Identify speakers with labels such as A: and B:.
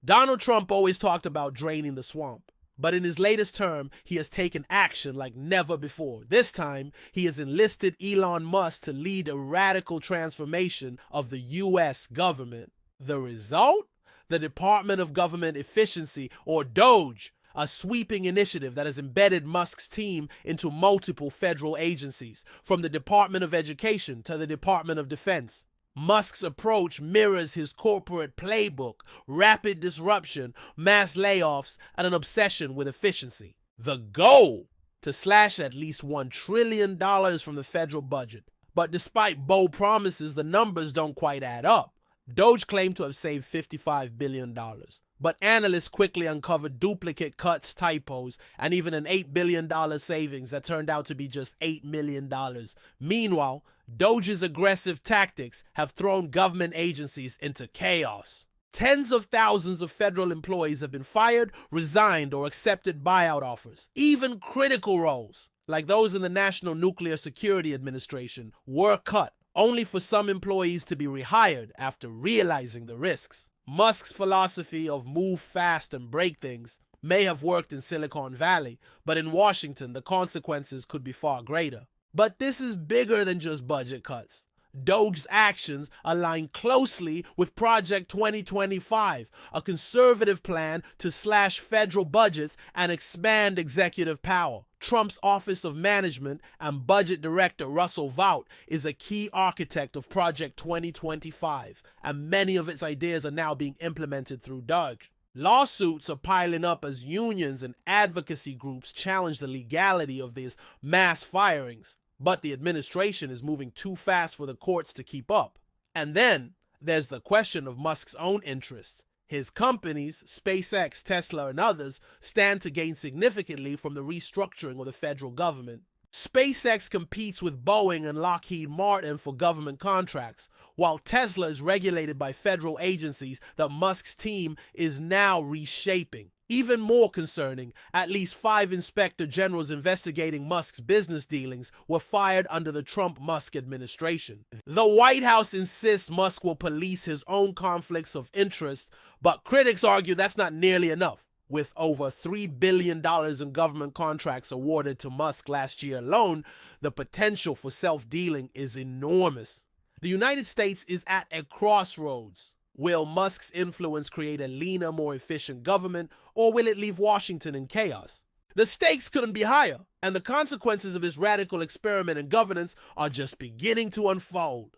A: Donald Trump always talked about draining the swamp, but in his latest term, he has taken action like never before. This time, he has enlisted Elon Musk to lead a radical transformation of the U.S. government. The result? The Department of Government Efficiency, or DOGE, a sweeping initiative that has embedded Musk's team into multiple federal agencies, from the Department of Education to the Department of Defense. Musk's approach mirrors his corporate playbook: rapid disruption, mass layoffs, and an obsession with efficiency. The goal? To slash at least $1 trillion from the federal budget. But despite bold promises, the numbers don't quite add up. DOGE claimed to have saved $55 billion. But analysts quickly uncovered duplicate cuts, typos, and even an $8 billion savings that turned out to be just $8 million. Meanwhile, DOGE's aggressive tactics have thrown government agencies into chaos. Tens of thousands of federal employees have been fired, resigned, or accepted buyout offers. Even critical roles, like those in the National Nuclear Security Administration, were cut, only for some employees to be rehired after realizing the risks. Musk's philosophy of move fast and break things may have worked in Silicon Valley, but in Washington, the consequences could be far greater. But this is bigger than just budget cuts. DOGE's actions align closely with Project 2025, a conservative plan to slash federal budgets and expand executive power. Trump's Office of Management and Budget Director Russell Vought is a key architect of Project 2025, and many of its ideas are now being implemented through DOGE. Lawsuits are piling up as unions and advocacy groups challenge the legality of these mass firings. But the administration is moving too fast for the courts to keep up. And then there's the question of Musk's own interests. His companies, SpaceX, Tesla, and others, stand to gain significantly from the restructuring of the federal government. SpaceX competes with Boeing and Lockheed Martin for government contracts, while Tesla is regulated by federal agencies that Musk's team is now reshaping. Even more concerning, at least 5 inspector generals investigating Musk's business dealings were fired under the Trump-Musk administration. The White House insists Musk will police his own conflicts of interest, but critics argue that's not nearly enough. With over $3 billion in government contracts awarded to Musk last year alone, the potential for self-dealing is enormous. The United States is at a crossroads. Will Musk's influence create a leaner, more efficient government, or will it leave Washington in chaos? The stakes couldn't be higher, and the consequences of his radical experiment in governance are just beginning to unfold.